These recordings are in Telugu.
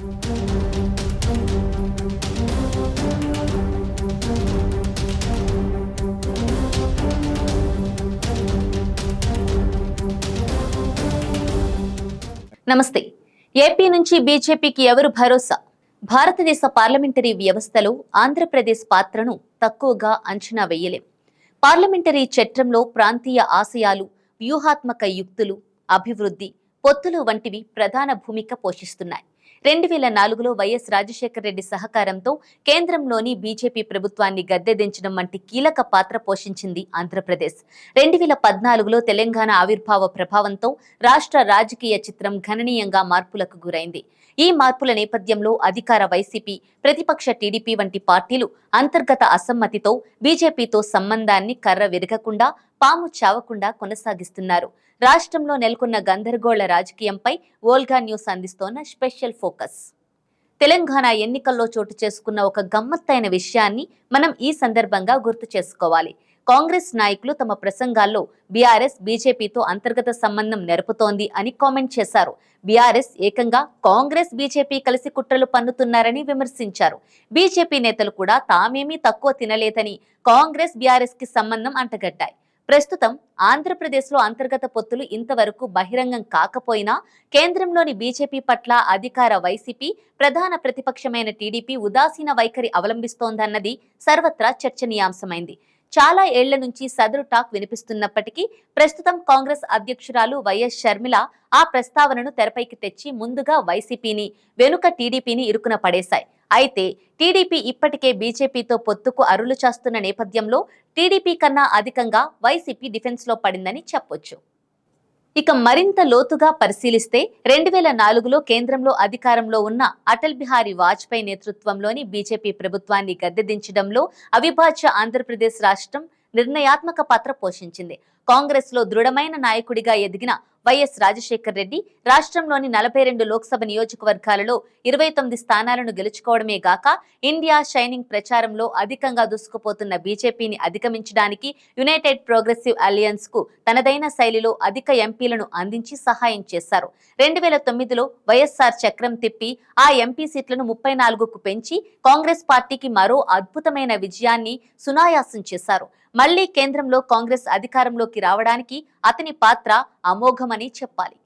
నమస్తే. ఏపీ నుంచి బీజేపీకి ఎవరు భరోసా? భారతదేశ పార్లమెంటరీ వ్యవస్థలో ఆంధ్రప్రదేశ్ పాత్రను తక్కువగా అంచనా వేయలేం. పార్లమెంటరీ చట్రంలో ప్రాంతీయ ఆశయాలు, వ్యూహాత్మక యుక్తులు, అభివృద్ధి, పొత్తులు వంటివి ప్రధాన భూమిక పోషిస్తున్నాయి. 2004లో వైఎస్ రాజశేఖర రెడ్డి సహకారంతో కేంద్రంలోని బీజేపీ ప్రభుత్వాన్ని గద్దెదించడం వంటి కీలక పాత్ర పోషించింది ఆంధ్రప్రదేశ్. 2014లో తెలంగాణ ఆవిర్భావ ప్రభావంతో రాష్ట్ర రాజకీయ చిత్రం గణనీయంగా మార్పులకు గురైంది. ఈ మార్పుల నేపథ్యంలో అధికార వైసీపీ, ప్రతిపక్ష టీడీపీ వంటి పార్టీలు అంతర్గత అసమ్మతితో బీజేపీతో సంబంధాన్ని కర్ర విరగకుండా, పాము చావకుండా కొనసాగిస్తున్నారు. రాష్ట్రంలో నెలకొన్న గందరగోళ రాజకీయంపై వోల్గా న్యూస్ అందిస్తోన్న స్పెషల్ ఫోకస్. తెలంగాణ ఎన్నికల్లో చోటు చేసుకున్న ఒక గమ్మత్తైన విషయాన్ని మనం ఈ సందర్భంగా గుర్తు చేసుకోవాలి. కాంగ్రెస్ నాయకులు తమ ప్రసంగాల్లో బీఆర్ఎస్ బీజేపీతో అంతర్గత సంబంధం నెరపుతోంది అని కామెంట్ చేశారు. బీఆర్ఎస్ ఏకంగా కాంగ్రెస్ బీజేపీ కలిసి కుట్రలు పన్నుతున్నారని విమర్శించారు. బీజేపీ నేతలు కూడా తామేమీ తక్కువ తినలేదని కాంగ్రెస్ బీఆర్ఎస్ కి సంబంధం అంటగట్టాయి. ప్రస్తుతం ఆంధ్రప్రదేశ్లో అంతర్గత పొత్తులు ఇంతవరకు బహిరంగం కాకపోయినా కేంద్రంలోని బీజేపీ పట్ల అధికార వైసీపీ, ప్రధాన ప్రతిపక్షమైన టీడీపీ ఉదాసీన వైఖరి అవలంబిస్తోందన్నది సర్వత్రా చర్చనీయాంశమైంది. చాలా ఏళ్ల నుంచి సదరు టాక్ వినిపిస్తున్నప్పటికీ ప్రస్తుతం కాంగ్రెస్ అధ్యక్షురాలు వైఎస్ షర్మిల ఆ ప్రస్తావనను తెరపైకి తెచ్చి ముందుగా వైసీపీని, వెనుక టీడీపీని ఇరుకున పడేశాయి. అయితే టీడీపీ ఇప్పటికే బీజేపీతో పొత్తుకు అరులు చేస్తున్న నేపథ్యంలో టీడీపీ కన్నా అధికంగా వైసీపీ డిఫెన్స్ లో పడిందని చెప్పొచ్చు. ఇక మరింత లోతుగా పరిశీలిస్తే 2004లో కేంద్రంలో అధికారంలో ఉన్న అటల్ బిహారీ వాజ్పేయి నేతృత్వంలోని బీజేపీ ప్రభుత్వాన్ని గద్దెదించడంలో అవిభాజ్య ఆంధ్రప్రదేశ్ రాష్ట్రం నిర్ణయాత్మక పాత్ర పోషించింది. కాంగ్రెస్ లో దృఢమైన నాయకుడిగా ఎదిగిన వైఎస్ రాజశేఖర రెడ్డి రాష్ట్రంలోని 42 లోక్సభ నియోజకవర్గాలలో 29 స్థానాలను గెలుచుకోవడమే గాక ఇండియా షైనింగ్ ప్రచారంలో అధికంగా దూసుకుపోతున్న బీజేపీని అధిగమించడానికి యునైటెడ్ ప్రోగ్రెసివ్ అలయన్స్ కు తనదైన శైలిలో అధిక ఎంపీలను అందించి సహాయం చేశారు. 2009లో వైఎస్ఆర్ చక్రం తిప్పి ఆ ఎంపీ సీట్లను 34కు పెంచి కాంగ్రెస్ పార్టీకి మరో అద్భుతమైన విజయాన్ని సునాయాసం చేశారు. మళ్లీ కేంద్రంలో కాంగ్రెస్ అధికారంలోకి రావడానికి అతని పాత్ర అమోఘమని చెప్పాలి.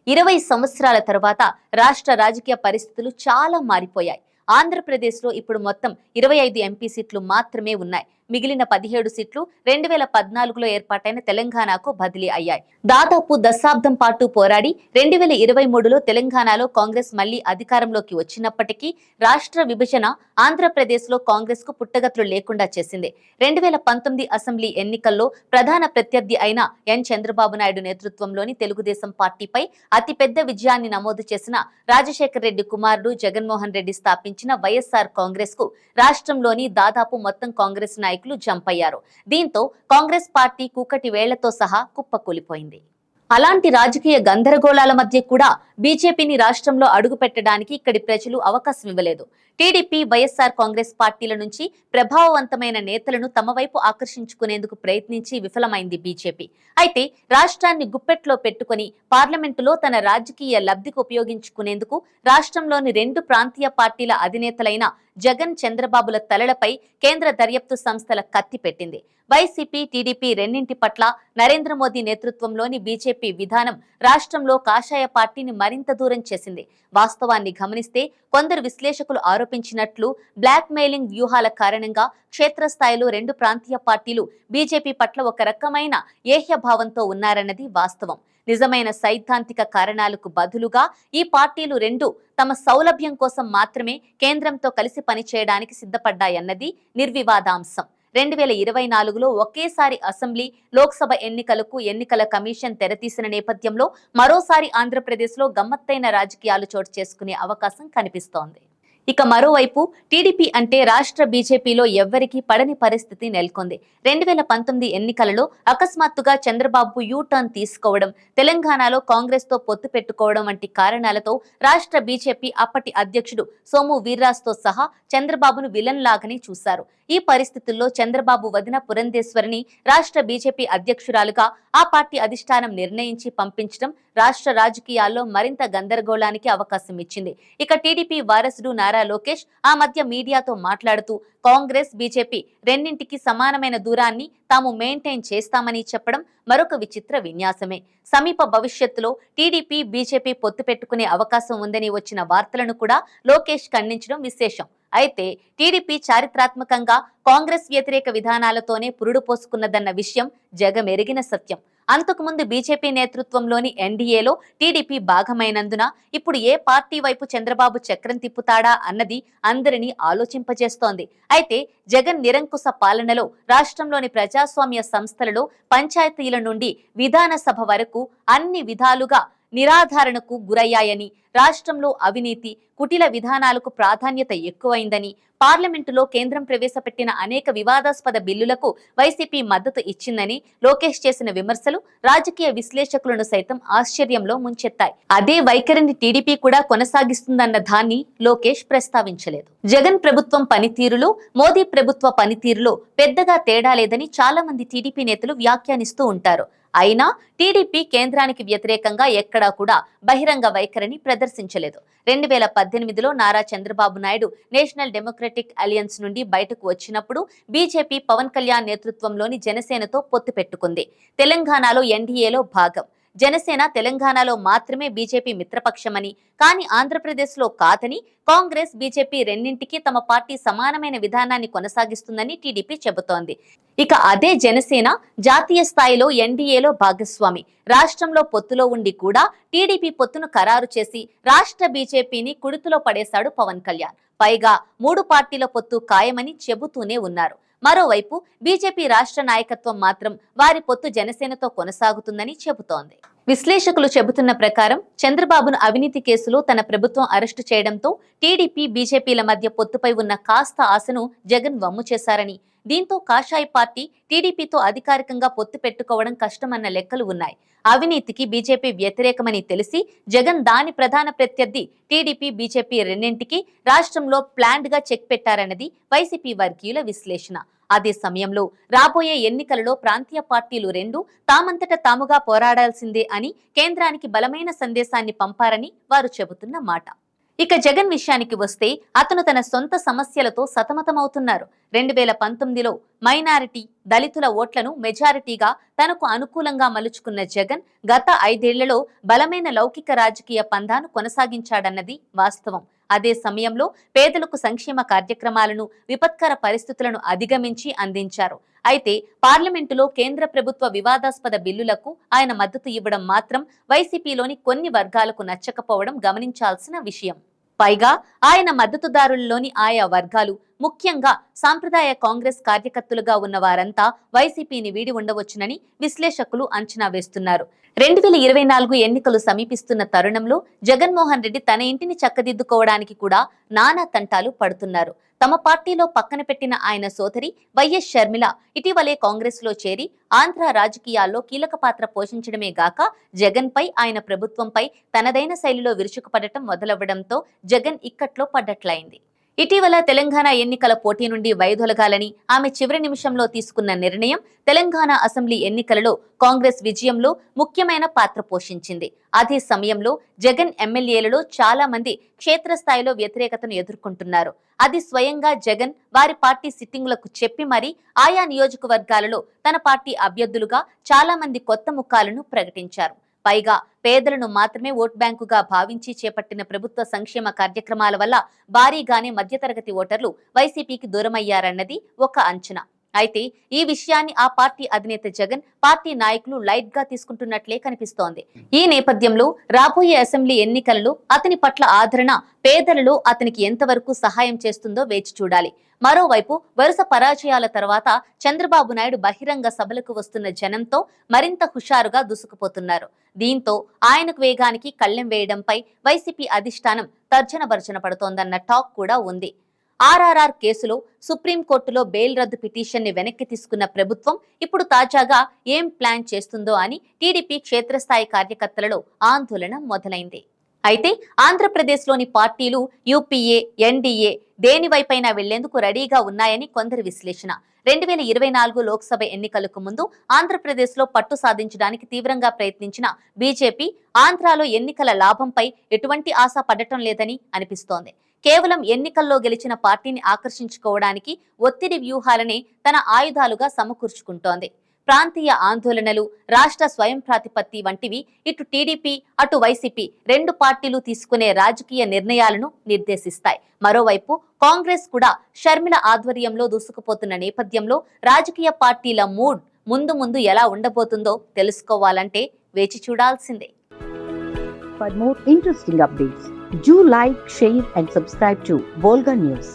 20 సంవత్సరాల తర్వాత రాష్ట్ర రాజకీయ పరిస్థితులు చాలా మారిపోయాయి. ఆంధ్రప్రదేశ్లో ఇప్పుడు మొత్తం 25 ఎంపీ సీట్లు మాత్రమే ఉన్నాయి. మిగిలిన 17 సీట్లు 2014లో ఏర్పాటైన తెలంగాణకు బదిలీ అయ్యాయి. దాదాపు దశాబ్దం పాటు పోరాడి 2023లో తెలంగాణలో కాంగ్రెస్ మళ్లీ అధికారంలోకి వచ్చినప్పటికీ రాష్ట్ర విభజన ఆంధ్రప్రదేశ్లో కాంగ్రెస్ కు పుట్టగతులు లేకుండా చేసింది. 2019 అసెంబ్లీ ఎన్నికల్లో ప్రధాన ప్రత్యర్థి అయిన ఎన్ చంద్రబాబు నాయుడు నేతృత్వంలోని తెలుగుదేశం పార్టీపై అతిపెద్ద విజయాన్ని నమోదు చేసిన రాజశేఖర రెడ్డి కుమారుడు జగన్మోహన్ రెడ్డి స్థాపించిన వైఎస్ఆర్ కాంగ్రెస్ కు రాష్ట్రంలోని దాదాపు మొత్తం కాంగ్రెస్ నాయకులు జంప్ అయ్యారు. దీంతో కాంగ్రెస్ పార్టీ కూకటి వేళ్లతో సహా కుప్పకూలిపోయింది. అలాంటి రాజకీయ గందరగోళాల మధ్య కూడా బీజేపీని రాష్ట్రంలో అడుగు పెట్టడానికి ఇక్కడి ప్రజలు అవకాశం ఇవ్వలేదు. టీడీపీ, వైఎస్ఆర్ కాంగ్రెస్ పార్టీల నుంచి ప్రభావవంతమైన నేతలను తమ వైపు ఆకర్షించుకునేందుకు ప్రయత్నించి విఫలమైంది బీజేపీ. అయితే రాష్ట్రాన్ని గుప్పెట్లో పెట్టుకుని పార్లమెంటులో తన రాజకీయ లబ్ధికి ఉపయోగించుకునేందుకు రాష్ట్రంలోని 2 ప్రాంతీయ పార్టీల అధినేతలైన జగన్, చంద్రబాబుల తలలపై కేంద్ర దర్యాప్తు సంస్థల కత్తి పెట్టింది. వైసీపీ, టీడీపీ రెండింటి పట్ల నరేంద్ర మోదీ నేతృత్వంలోని బీజేపీ విధానం రాష్ట్రంలో కాషాయ పార్టీని మరింత దూరం చేసింది. వాస్తవాన్ని గమనిస్తే కొందరు విశ్లేషకులు ఆరోపించినట్లు బ్లాక్ మెయిలింగ్ వ్యూహాల కారణంగా క్షేత్రస్థాయిలో 2 ప్రాంతీయ పార్టీలు బీజేపీ పట్ల ఒక రకమైన ఏహ్యభావంతో ఉన్నారన్నది వాస్తవం. నిజమైన సైద్ధాంతిక కారణాలకు బదులుగా ఈ పార్టీలు 2 తమ సౌలభ్యం కోసం మాత్రమే కేంద్రంతో కలిసి పనిచేయడానికి సిద్ధపడ్డాయన్నది నిర్వివాదాంశం. 2024లో ఒకేసారి అసెంబ్లీ, లోక్సభ ఎన్నికలకు ఎన్నికల కమిషన్ తెరతీసిన నేపథ్యంలో మరోసారి ఆంధ్రప్రదేశ్లో గమ్మత్తైన రాజకీయాలు చోటు చేసుకునే అవకాశం కనిపిస్తోంది. ఇక మరోవైపు టీడీపీ అంటే రాష్ట్ర బీజేపీలో ఎవ్వరికీ పడని పరిస్థితి నెలకొంది. 2019 ఎన్నికలలో అకస్మాత్తుగా చంద్రబాబు యూ టర్న్ తీసుకోవడం, తెలంగాణలో కాంగ్రెస్ తో పొత్తు పెట్టుకోవడం వంటి కారణాలతో రాష్ట్ర బీజేపీ అప్పటి అధ్యక్షుడు సోము వీర్రాజుతో సహా చంద్రబాబును విలన్ లాగానే చూశారు. ఈ పరిస్థితుల్లో చంద్రబాబు వదిన పురంధేశ్వరిని రాష్ట్ర బీజేపీ అధ్యక్షురాలుగా ఆ పార్టీ అధిష్టానం నిర్ణయించి పంపించడం రాష్ట్ర రాజకీయాల్లో మరింత గందరగోళానికి అవకాశం ఇచ్చింది. ఇక టీడీపీ వారసుడు నారా లోకేష్ ఆ మధ్య మీడియాతో మాట్లాడుతూ కాంగ్రెస్ బీజేపీ రెండింటికి సమానమైన దూరాన్ని తాము మెయింటైన్ చేస్తామని చెప్పడం మరొక విచిత్ర విన్యాసమే. సమీప భవిష్యత్తులో టీడీపీ బీజేపీ పొత్తు పెట్టుకునే అవకాశం ఉందని వచ్చిన వార్తలను కూడా లోకేష్ ఖండించడం విశేషం. అయితే టీడీపీ చారిత్రాత్మకంగా కాంగ్రెస్ వ్యతిరేక విధానాలతోనే పురుడు పోసుకున్నదన్న విషయం జగమెరిగిన సత్యం. అంతకుముందు బీజేపీ నేతృత్వంలోని ఎన్డీఏలో టీడీపీ భాగమైనందున ఇప్పుడు ఏ పార్టీ వైపు చంద్రబాబు చక్రం తిప్పుతాడా అన్నది అందరినీ ఆలోచింపజేస్తోంది. అయితే జగన్ నిరంకుశ పాలనలో రాష్ట్రంలోని ప్రజాస్వామ్య సంస్థలలో పంచాయతీల నుండి విధాన సభ వరకు అన్ని విధాలుగా నిరాధారణకు గురయ్యాయని, రాష్ట్రంలో అవినీతి, కుటిల విధానాలకు ప్రాధాన్యత ఎక్కువైందని, పార్లమెంటులో కేంద్రం ప్రవేశపెట్టిన అనేక వివాదాస్పద బిల్లులకు వైసీపీ మద్దతు ఇచ్చిందని లోకేష్ చేసిన విమర్శలు రాజకీయ విశ్లేషకులను సైతం ఆశ్చర్యంలో ముంచెత్తాయి. అదే వైఖరిని టీడీపీ కూడా కొనసాగిస్తుందన్న దాన్ని లోకేష్ ప్రస్తావించలేదు. జగన్ ప్రభుత్వం పనితీరులో మోదీ ప్రభుత్వ పనితీరులో పెద్దగా తేడా లేదని చాలా మంది టీడీపీ నేతలు వ్యాఖ్యానిస్తూ ఉంటారు. అయినా టీడీపీ కేంద్రానికి వ్యతిరేకంగా ఎక్కడా కూడా బహిరంగ వైఖరిని ప్రదర్శించలేదు. 2018లో Nara Chandrababu Naidu National Democratic Alliance నుండి బయటకు వచ్చినప్పుడు బీజేపీ పవన్ కళ్యాణ్ నేతృత్వంలోని జనసేనతో పొత్తు పెట్టుకుంది. తెలంగాణలో ఎన్డీఏలో భాగం. జనసేన తెలంగాణలో మాత్రమే బీజేపీ మిత్రపక్షమని, కానీ ఆంధ్రప్రదేశ్లో కాదని, కాంగ్రెస్ బీజేపీ రెండింటికి తమ పార్టీ సమానమైన విధానాన్ని కొనసాగిస్తుందని టీడీపీ చెబుతోంది. ఇక అదే జనసేన జాతీయ స్థాయిలో ఎన్డీఏలో భాగస్వామి. రాష్ట్రంలో పొత్తులో ఉండి కూడా టీడీపీ పొత్తును ఖరారు చేసి రాష్ట్ర బీజేపీని కుడితిలో పడేశాడు పవన్ కళ్యాణ్. పైగా 3 పార్టీల పొత్తు ఖాయమని చెబుతూనే ఉన్నారు. మరోవైపు బీజేపీ రాష్ట్ర నాయకత్వం మాత్రం వారి పొత్తు జనసేనతో కొనసాగుతుందని చెబుతోంది. విశ్లేషకులు చెబుతున్న ప్రకారం చంద్రబాబును అవినీతి కేసులో తన ప్రభుత్వం అరెస్టు చేయడంతో టీడీపీ బీజేపీల మధ్య పొత్తుపై ఉన్న కాస్త ఆశను జగన్ వమ్ము చేశారని, దీంతో కాషాయ పార్టీ టీడీపీతో అధికారికంగా పొత్తు పెట్టుకోవడం కష్టమన్న లెక్కలు ఉన్నాయి. అవినీతికి బీజేపీ వ్యతిరేకమని తెలిసి జగన్ దాని ప్రధాన ప్రత్యర్థి టీడీపీ బీజేపీ రెండింటికి రాష్ట్రంలో ప్లాన్డ్ గా చెక్ పెట్టారన్నది వైసీపీ వర్గీయుల విశ్లేషణ. అదే సమయంలో రాబోయే ఎన్నికలలో ప్రాంతీయ పార్టీలు రెండు తామంతట తాముగా పోరాడాల్సిందే అని కేంద్రానికి బలమైన సందేశాన్ని పంపారని వారు చెబుతున్న మాట. ఇక జగన్ విషయానికి వస్తే అతను తన సొంత సమస్యలతో సతమతమవుతున్నారు. 2019లో మైనారిటీ, దళితుల ఓట్లను మెజారిటీగా తనకు అనుకూలంగా మలుచుకున్న జగన్ గత 5 ఏళ్లలో బలమైన లౌకిక రాజకీయ పంథాను కొనసాగించాడన్నది వాస్తవం. అదే సమయంలో పేదలకు సంక్షేమ కార్యక్రమాలను, విపత్కర పరిస్థితులను అధిగమించి అందించారు. అయితే పార్లమెంటులో కేంద్ర ప్రభుత్వ వివాదాస్పద బిల్లులకు ఆయన మద్దతు ఇవ్వడం మాత్రం వైసీపీలోని కొన్ని వర్గాలకు నచ్చకపోవడం గమనించాల్సిన విషయం. పైగా ఆయన మద్దతుదారులలోని ఆయా వర్గాలు, ముఖ్యంగా సాంప్రదాయ కాంగ్రెస్ కార్యకర్తలుగా ఉన్న వారంతా వైసీపీని వీడి ఉండవచ్చునని విశ్లేషకులు అంచనా వేస్తున్నారు. 2024 ఎన్నికలు సమీపిస్తున్న తరుణంలో జగన్మోహన్ రెడ్డి తన ఇంటిని చక్కదిద్దుకోవడానికి కూడా నానా తంటాలు పడుతున్నారు. తమ పార్టీలో పక్కన పెట్టిన ఆయన సోదరి వైఎస్ షర్మిల ఇటీవలే కాంగ్రెస్ లో చేరి ఆంధ్ర రాజకీయాల్లో కీలక పాత్ర పోషించడమే గాక జగన్ పై, ఆయన ప్రభుత్వంపై తనదైన శైలిలో విరుచుకుపడటం మొదలవ్వడంతో జగన్ ఇక్కట్లో పడ్డట్లయింది. ఇటీవల తెలంగాణ ఎన్నికల పోటీ నుండి వైదొలగాలని ఆమె చివరి నిమిషంలో తీసుకున్న నిర్ణయం తెలంగాణ అసెంబ్లీ ఎన్నికలలో కాంగ్రెస్ విజయంలో ముఖ్యమైన పాత్ర పోషించింది. అదే సమయంలో జగన్ ఎమ్మెల్యేలలో చాలా మంది క్షేత్రస్థాయిలో వ్యతిరేకతను ఎదుర్కొంటున్నారు. అది స్వయంగా జగన్ వారి పార్టీ సిట్టింగులకు చెప్పి మరీ ఆయా నియోజకవర్గాలలో తన పార్టీ అభ్యర్థులుగా చాలా మంది కొత్త ముఖాలను ప్రకటించారు. పైగా పేదలను మాత్రమే ఓట్ బ్యాంకుగా భావించి చేపట్టిన ప్రభుత్వ సంక్షేమ కార్యక్రమాల వల్ల భారీగానే మధ్యతరగతి ఓటర్లు వైసీపీకి దూరమయ్యారన్నది ఒక అంచనా. అయితే ఈ విషయాన్ని ఆ పార్టీ అధినేత జగన్, పార్టీ నాయకులు లైట్ గా తీసుకుంటున్నట్లే కనిపిస్తోంది. ఈ నేపథ్యంలో రాబోయే అసెంబ్లీ ఎన్నికలలో అతని పట్ల ఆదరణ పేదలలో అతనికి ఎంతవరకు సహాయం చేస్తుందో వేచి చూడాలి. మరోవైపు వరుస పరాజయాల తర్వాత చంద్రబాబు నాయుడు బహిరంగ సభలకు వస్తున్న జనంతో మరింత హుషారుగా దూసుకుపోతున్నారు. దీంతో ఆయనకు వేగానికి కళ్లెం వేయడంపై వైసీపీ అధిష్టానం తర్జన భర్జన పడుతోందన్న టాక్ కూడా ఉంది. ఆర్ఆర్ఆర్ కేసులో సుప్రీంకోర్టులో బెయిల్ రద్దు పిటిషన్ ని వెనక్కి తీసుకున్న ప్రభుత్వం ఇప్పుడు తాజాగా ఏం ప్లాన్ చేస్తుందో అని టీడీపీ క్షేత్రస్థాయి కార్యకర్తలలో ఆందోళన మొదలైంది. అయితే ఆంధ్రప్రదేశ్లోని పార్టీలు యూపీఏ, ఎన్డీఏ దేనివైపైనా వెళ్లేందుకు రెడీగా ఉన్నాయని కొందరి విశ్లేషణ. 2024 లోక్సభ ఎన్నికలకు ముందు ఆంధ్రప్రదేశ్లో పట్టు సాధించడానికి తీవ్రంగా ప్రయత్నించిన బీజేపీ ఆంధ్రాలో ఎన్నికల లాభంపై ఎటువంటి ఆశ పడటం లేదని అనిపిస్తోంది. కేవలం ఎన్నికల్లో గెలిచిన పార్టీని ఆకర్షించుకోవడానికి ఒత్తిడి వ్యూహాలనే తన ఆయుధాలుగా సమకూర్చుకుంటోంది. ప్రాంతీయ ఆందోళనలు, రాష్ట్ర స్వయం ప్రాతిపత్తి వంటివి ఇటు టీడీపీ, అటు వైసీపీ రెండు పార్టీలు తీసుకునే రాజకీయ నిర్ణయాలను నిర్దేశిస్తాయి. మరోవైపు కాంగ్రెస్ కూడా షర్మిల ఆధ్వర్యంలో దూసుకుపోతున్న నేపథ్యంలో రాజకీయ పార్టీల మూడ్ ముందు ఎలా ఉండబోతుందో తెలుసుకోవాలంటే వేచి చూడాల్సిందే. For more interesting updates, do like, share and subscribe to Volga News.